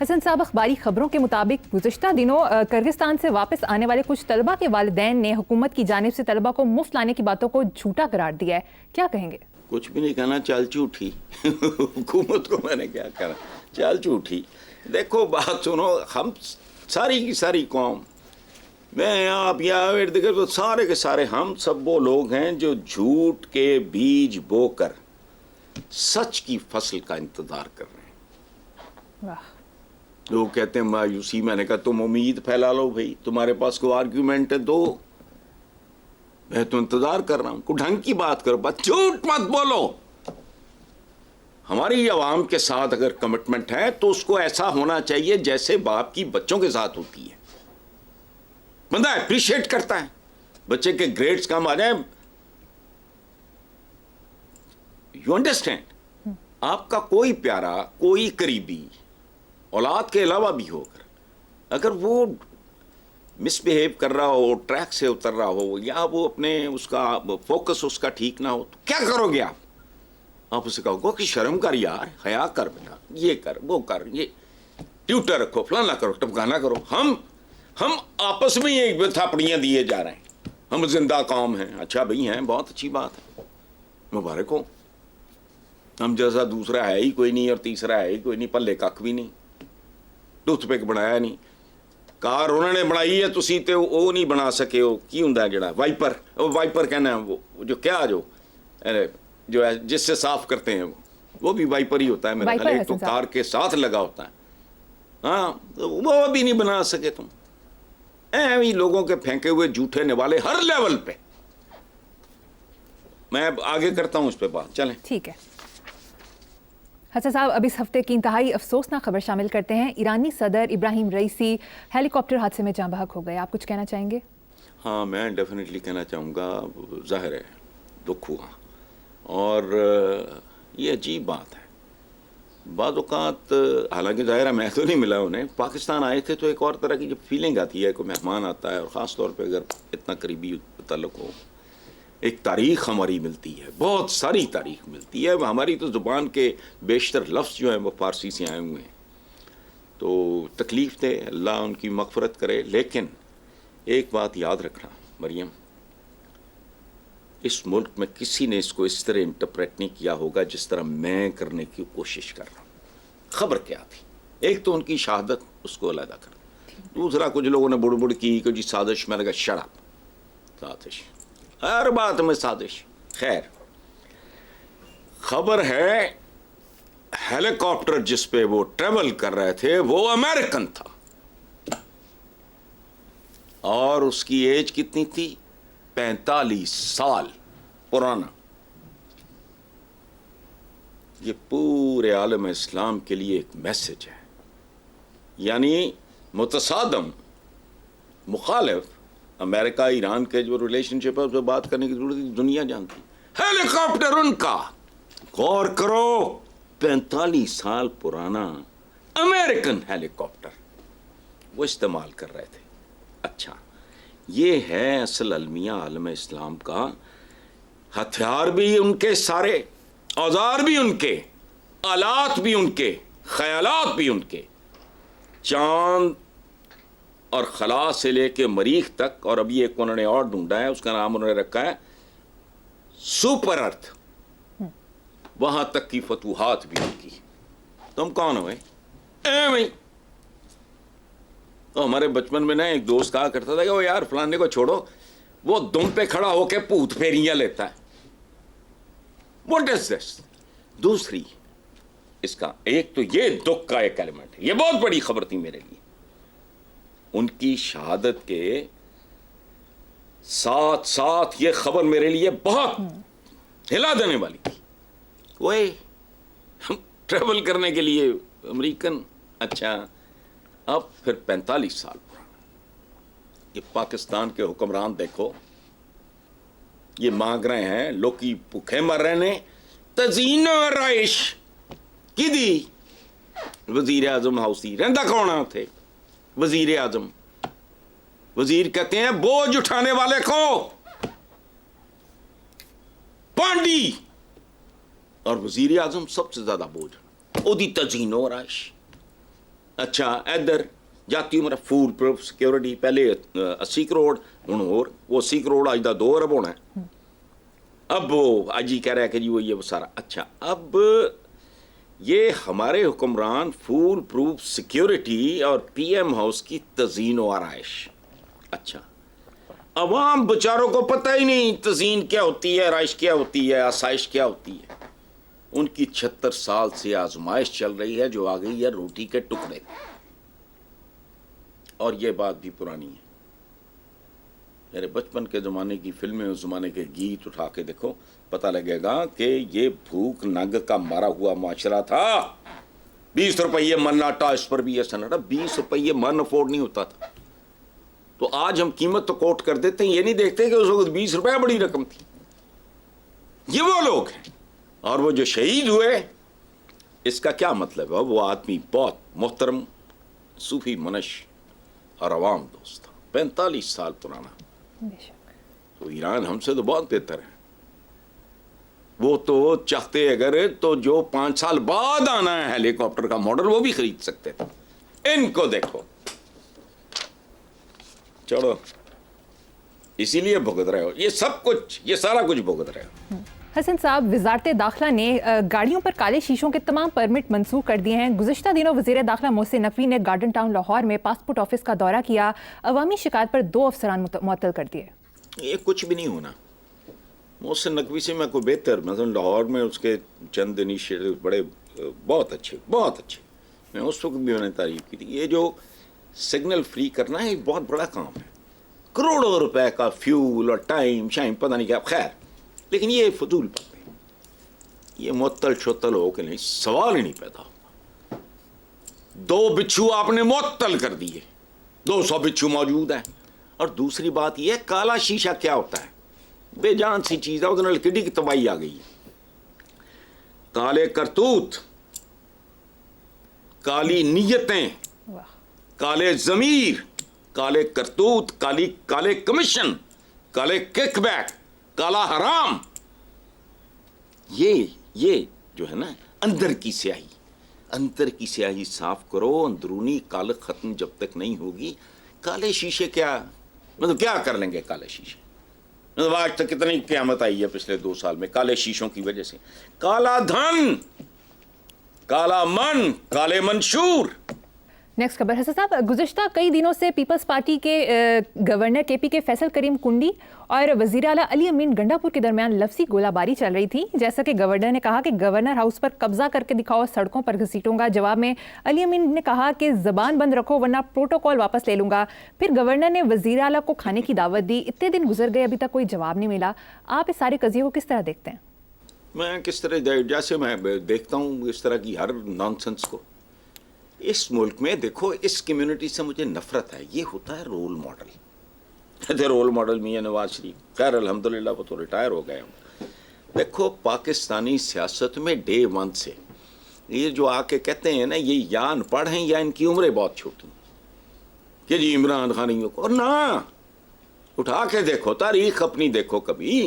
حسن صاحب، اخباری خبروں کے مطابق گزشتہ دنوں کرغزستان سے واپس آنے والے کچھ طلبہ کے والدین نے حکومت کی جانب سے طلبہ کو مفت لانے کی باتوں کو جھوٹا قرار دیا ہے، کیا کہیں گے؟ کچھ بھی نہیں کہنا، چال چوٹھی حکومت کو میں نے کیا کہا، چال چوٹھی. دیکھو بات سنو، ہم ساری کی ساری قوم، میں آپ یا ارد گرد سارے کے سارے ہم سب وہ لوگ ہیں جو جھوٹ کے بیج بو کر سچ کی فصل کا انتظار کر رہے ہیں. واہ. لوگ کہتے ہیں مایوسی، میں نے کہا تم امید پھیلا لو بھائی، تمہارے پاس کوئی آرگیومنٹ ہے دو، میں تو انتظار کر رہا ہوں. کوئی ڈھنگ کی بات کرو، بس جھوٹ مت بولو. ہماری عوام کے ساتھ اگر کمٹمنٹ ہے تو اس کو ایسا ہونا چاہیے جیسے باپ کی بچوں کے ساتھ ہوتی ہے. بندہ اپریشیٹ کرتا ہے، بچے کے گریڈز کم آ جائیں، یو انڈرسٹینڈ. آپ کا کوئی پیارا، کوئی قریبی اولاد کے علاوہ بھی ہو کر اگر وہ مس بہیو کر رہا ہو، ٹریک سے اتر رہا ہو، یا وہ اپنے اس کا فوکس اس کا ٹھیک نہ ہو، تو کیا کرو گے آپ اسے کہو گے کہ شرم کر یار، حیا کر بیٹا، یہ کر وہ کر، یہ ٹیوٹر رکھو، فلانا کرو، ٹپکانا کرو. ہم آپس میں ایک تھاپڑیاں دیے جا رہے ہیں. ہم زندہ قوم ہیں. اچھا بھائی ہیں، بہت اچھی بات ہے، مبارک ہو. ہم جیسا دوسرا ہے ہی کوئی نہیں اور تیسرا ہے ہی کوئی نہیں، پلے کھ بھی نہیں، ٹوتھ پک بنایا نہیں. کار انہوں نے بنائی ہے، تسی تے وہ نہیں بنا سکے. ہو کی ہوں جڑا وائپر کہنا ہے، وہ جو کیا جو ہے جس سے صاف کرتے ہیں وہ بھی وائپر ہی ہوتا ہے میرا خیال. ایک تو کار کے ساتھ لگا ہوتا ہے. ہاں وہ بھی نہیں بنا سکے تم. ایویں لوگوں کے پھینکے ہوئے جھوٹے نوالے ہر لیول پہ. میں آگے کرتا ہوں اس پہ بات، چلیں. ٹھیک ہے حسن صاحب، اب اس ہفتے کی انتہائی افسوسناک خبر شامل کرتے ہیں. ایرانی صدر ابراہیم رئیسی ہیلی کاپٹر حادثے میں جاں بحق ہو گئے. آپ کچھ کہنا چاہیں گے؟ ہاں، میں ڈیفینیٹلی کہنا چاہوں گا، ظاہر ہے دکھ ہوا، اور یہ عجیب بات ہے. بعض اوقات حالانکہ ظاہر ہے میں تو نہیں ملا انہیں، پاکستان آئے تھے تو ایک اور طرح کی جو فیلنگ آتی ہے، کوئی مہمان آتا ہے اور خاص طور پہ اگر اتنا قریبی تعلق ہو، ایک تاریخ ہماری ملتی ہے، بہت ساری تاریخ ملتی ہے. ہماری تو زبان کے بیشتر لفظ جو ہیں وہ فارسی سے آئے ہوئے ہیں، تو تکلیف دے، اللہ ان کی مغفرت کرے. لیکن ایک بات یاد رکھنا مریم، اس ملک میں کسی نے اس کو اس طرح انٹرپریٹ نہیں کیا ہوگا جس طرح میں کرنے کی کوشش کر رہا ہوں. خبر کیا تھی؟ ایک تو ان کی شہادت، اس کو علیحدہ کر دیا. دوسرا کچھ لوگوں نے بڑ بڑ کی کہ جی سازش، میں نے کہا شٹ اپ. سازش ہر بات میں سازش. خیر، خبر ہے ہیلی کاپٹر جس پہ وہ ٹریول کر رہے تھے وہ امریکن تھا، اور اس کی ایج کتنی تھی؟ 45 سال پرانا. یہ پورے عالم اسلام کے لیے ایک میسج ہے. یعنی متصادم، مخالف امریکہ ایران کے جو ریلیشن شپ ہے اس پہ بات کرنے کی ضرورت ہے، دنیا جانتی. ہیلی کاپٹر ان کا، غور کرو، 45 سال پرانا امریکن ہیلی کاپٹر وہ استعمال کر رہے تھے. اچھا، یہ ہے اصل المیہ عالم اسلام کا. ہتھیار بھی ان کے سارے، اوزار بھی ان کے، آلات بھی ان کے، خیالات بھی ان کے. چاند اور خلا سے لے کے مریخ تک، اور ابھی ایک انہوں نے اور ڈھونڈا ہے، اس کا نام انہوں نے رکھا ہے سپر ارتھ. وہاں تک کی فتوحات بھی ان کی. تم کون ہوئے؟ تو ہمارے بچپن میں نا ایک دوست کہا کرتا تھا کہ وہ یار فلانے کو چھوڑو، وہ دم پہ کھڑا ہو کے پوت پھیریاں لیتا ہے. واٹ از دس؟ دوسری اس کا ایک تو یہ دکھ کا ایک ایلیمنٹ ہے. یہ بہت بڑی خبر تھی میرے لیے. ان کی شہادت کے ساتھ ساتھ یہ خبر میرے لیے بہت ہلا دینے والی تھی. وہ ٹریول کرنے کے لیے امریکن. اچھا، اب پھر 45 سال پرانا. یہ پاکستان کے حکمران دیکھو، یہ مانگ رہے ہیں، لوکی بھوکے مر رہے ہیں. تزئین و آرائش کی دی وزیر اعظم ہاؤسی. رہندہ کون تھے؟ وزیر اعظم. وزیر کہتے ہیں بوجھ اٹھانے والے کو پانڈی، اور وزیر اعظم سب سے زیادہ بوجھ. او دی تزئین و آرائش. अच्छा इधर जाती उम्र फूड प्रूफ सिक्योरिटी पहले 80 करोड़ हुण होर वो 80 करोड़ अज दा 2 अरब होना है। अब वो आज ही कह रहा है कि जी वो ये वो सारा अच्छा अब ये हमारे हुक्मरान फूड प्रूफ सिक्योरिटी और पीएम हाउस की तज़ीन व आराइश। अच्छा अवाम बेचारों को पता ही नहीं तज़ीन क्या होती है, आराइश क्या होती है, आसाइश क्या होती है। उनकी 76 साल से आजमाइश चल रही है जो आ गई है रोटी के टुकड़े। और ये बात भी पुरानी है, मेरे बचपन के ज़माने की फिल्में उस ज़माने के गीत उठा के देखो, पता लगेगा कि ये भूख नंग का मारा हुआ माशरा था। 20 रुपये मन आटा, इस पर भी ये सन्नाटा 20 रुपये मन अफोर्ड नहीं होता था। तो आज हम कीमत तो कोट कर देते हैं, ये नहीं देखते कि उस वक्त 20 रुपये बड़ी रकम थी। ये वो लोग हैं। और वो जो शहीद हुए इसका क्या मतलब है, वो आदमी बहुत मोहतरम सूफी मनश और अवाम दोस्त था, 45 साल पुराना। तो ईरान हमसे तो बहुत बेहतर है। वो तो चाहते अगर तो जो 5 साल बाद आना है हेलीकॉप्टर का मॉडल वो भी खरीद सकते थे। इनको देखो, चलो इसीलिए भुगत रहे हो ये सब कुछ, ये सारा कुछ भुगत रहे हो। हसन साहब, वजारत दाखिला ने गाड़ियों पर काले शीशों के तमाम परमिट मनसूख कर दिए हैं। गुज़िश्ता दिनों वज़ीर दाखिला मोहसिन नकवी ने गार्डन टाउन लाहौर में पासपोर्ट ऑफिस का दौरा किया, अवामी शिकायत पर 2 अफसरान मुअत्तल कर दिए। ये कुछ भी नहीं होना। मोहसिन नकवी से मैं कोई बेहतर, मतलब लाहौर में उसके चंद इनिशिएटिव बड़े बहुत अच्छे, बहुत अच्छे। मैं उस वक्त भी मैंने तारीफ की थी। ये जो सिग्नल फ्री करना है एक बहुत बड़ा काम है, करोड़ों रुपए का फ्यूल और टाइम शाइम पता नहीं क्या, खैर लेकिन ये फजूल बात है। ये मुअत्तल शोत्तल हो के नहीं, सवाल ही नहीं पैदा होगा। 2 बिच्छू आपने मुअत्तल कर दिए, 200 बिच्छू मौजूद हैं। और दूसरी बात यह है काला शीशा क्या होता है, बेजान सी चीज है, उधर किडी की तबाही आ गई है। काले करतूत, काली नीयतें, काले जमीर, काले करतूत, काले कमीशन, काले किकबैक, काला हराम, ये जो है ना अंदर की स्याही, अंदर की स्याही साफ करो। अंदरूनी काल खत्म जब तक नहीं होगी, काले शीशे क्या, मतलब क्या कर लेंगे काले शीशे। मतलब आज तक कितनी क़यामत आई है पिछले 2 साल में काले शीशों की वजह से। काला धन, काला मन, काले मंशूर। नेक्स्ट खबर है साहब, गुज़िश्ता कई दिनों से पीपल्स पार्टी के गवर्नर केपी के फैसल करीम कुंडी और वज़ीर आला अली अमीन गंडापुर के दरमियान लफ्ज़ी गोलाबारी चल रही थी। जैसा कि गवर्नर ने कहा कि गवर्नर हाउस पर कब्जा करके दिखाओ, सड़कों पर घसीटूंगा। जवाब में अली अमीन ने कहा कि ज़बान बंद रखो वरना प्रोटोकॉल वापस ले लूंगा। फिर गवर्नर ने वज़ीर आला को खाने की दावत दी। इतने दिन गुजर गए, अभी तक कोई जवाब नहीं मिला। आप इस सारे कज़िये को किस तरह देखते हैं? मैं किस तरह, जैसे मैं देखता हूँ इस तरह की हर नॉनसेंस को इस मुल्क में, देखो इस कम्युनिटी से मुझे नफरत है। ये होता है रोल मॉडल। कहते रोल मॉडल मियां नवाज शरीफ, खैर अल्हम्दुलिल्लाह वो तो रिटायर हो गए। देखो पाकिस्तानी सियासत में डे 1 से ये जो आके कहते हैं ना ये या अनपढ़ हैं या इनकी उम्रें बहुत छोटी कि जी इमरान खान ही को, और ना उठा के देखो तारीख अपनी, देखो कभी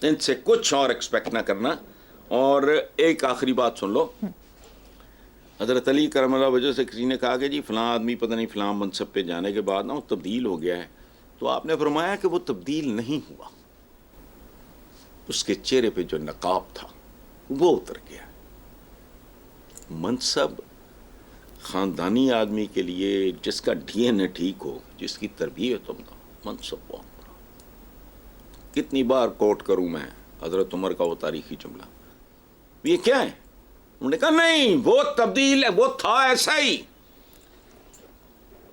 इनसे कुछ और एक्सपेक्ट ना करना। और एक आखिरी बात सुन लो, हज़रत अली करमल्लाह वजह से किसी ने कहा कि जी फ़लाँ आदमी पता नहीं फ़लाँ मनसब पे जाने के बाद ना वो तब्दील हो गया है। तो आपने फरमाया कि वो तब्दील नहीं हुआ, उसके चेहरे पे जो नकाब था वो उतर गया। मनसब ख़ानदानी आदमी के लिए जिसका डीएनए ठीक हो, जिसकी तरबियत हो, मनसब बहुत बड़ा। कितनी बार कोट करूँ मैं हज़रत उमर का वो तारीखी जुमला, ये क्या है? उन्होंने कहा नहीं वो तब्दील है, वो था ऐसा ही।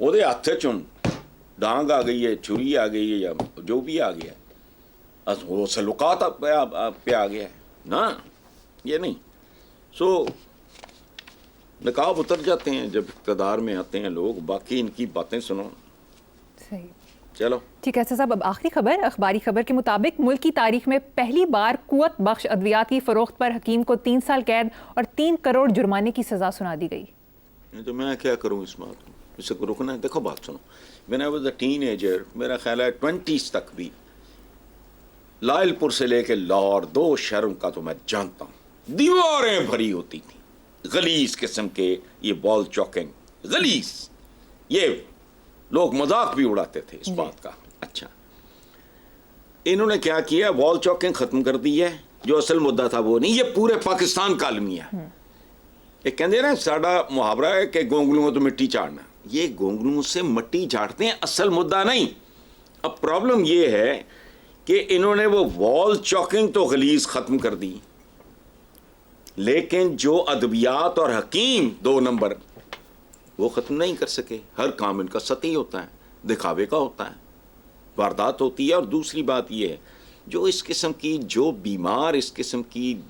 वो हाथ चुन डांग आ गई है, छुरी आ गई है, या जो भी आ गया है, वो सलूकात पे आ गया है ना, ये नहीं। सो नकाब उतर जाते हैं जब इक़्तिदार में आते हैं लोग, बाकी इनकी बातें सुनो। सही, चलो ठीक है साहब। अब आखिरी खबर, अखबारी खबर के मुताबिक मुल्क की तारीख में पहली बार कुव्वत बख्श अद्वियात की फरोख्त पर हकीम को 3 साल कैद और 3 करोड़ जुर्माने की सजा सुना दी गई। तो मैं क्या करूं इस बात को, इसे रुकना है। देखो बात सुनो, when I was a teenager, मेरा ख्याल है 20s तक भी लायलपुर से लेके लाहौर 2 शहरों का तो मैं जानता हूँ, दीवारें भरी होती थी, गलीज किस्म के ये बॉल चॉकिंग, गलीज, ये लोग मजाक भी उड़ाते थे इस बात का। अच्छा, इन्होंने क्या किया, बॉल चॉकिंग खत्म कर दी है, जो असल मुद्दा था वो नहीं, ये पूरे पाकिस्तान का आलमिया है। ये कहते हैं ना, साडा मुहावरा है कि गोंगलुओं तो मिट्टी चाड़ना, ये गोंगलुओं से मिट्टी झाड़ते हैं, असल मुद्दा नहीं। अब प्रॉब्लम ये है कि इन्होंने वो वॉल चॉकिंग तो गलीज खत्म कर दी, लेकिन जो अदबियात और हकीम 2 नंबर वो खत्म नहीं कर सके। हर काम इनका सतही होता है, दिखावे का होता है, वारदात होती है। और दूसरी बात ये है, जो इस किस्म की, जो बीमार इस किस्म की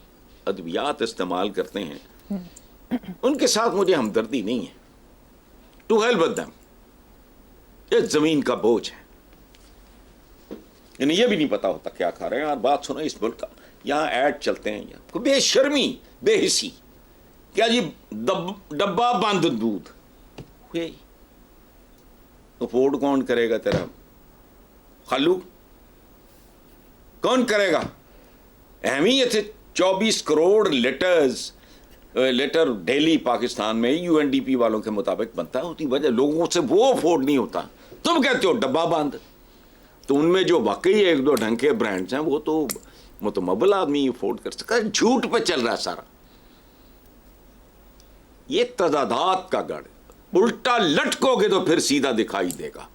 अदबियात इस्तेमाल करते हैं, उनके साथ मुझे हमदर्दी नहीं है। टू हेल विद देम, ये जमीन का बोझ है, इन्हें यह भी नहीं पता होता क्या खा रहे हैं। और बात सुनो इस मुल्क का, यहाँ ऐड चलते हैं, यहाँ बेशर्मी, बेहिसी, क्या जी डब्बा बंद दूध, अफोर्ड कौन करेगा तेरा खालू, कौन करेगा? अहमियत है 24 करोड़ लीटर डेली पाकिस्तान में यूएनडीपी वालों के मुताबिक बनता है, उसकी वजह लोगों से वो अफोर्ड नहीं होता। तुम कहते हो डब्बा बंद, तो उनमें जो वाकई 1-2 ढंग के ब्रांड्स हैं वो तो मुतमब्बल आदमी अफोर्ड कर सकता है। झूठ पे चल रहा है सारा, ये तजादात का गढ़, उल्टा लटकोगे तो फिर सीधा दिखाई देगा।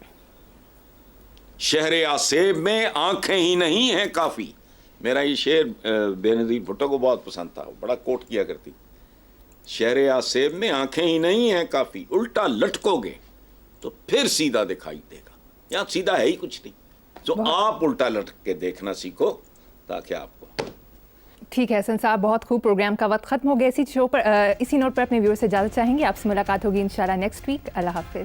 शहर आसेब में आंखें ही नहीं हैं काफी, मेरा ये शेर बेनजीर भुट्टो को बहुत पसंद था, बड़ा कोट किया करती। शहर आसेब में आंखें ही नहीं हैं काफी, उल्टा लटकोगे तो फिर सीधा दिखाई देगा। यहाँ सीधा है ही कुछ नहीं, तो आप उल्टा लटक के देखना सीखो ताकि आपको। ठीक है हसन साहब, बहुत खूब। प्रोग्राम का वक्त खत्म हो गया। इसी नोट पर अपने व्यूअर से इजाजत चाहेंगे। आपसे मुलाकात होगी इंशाल्लाह नेक्स्ट वीक। अल्लाह हाफिज।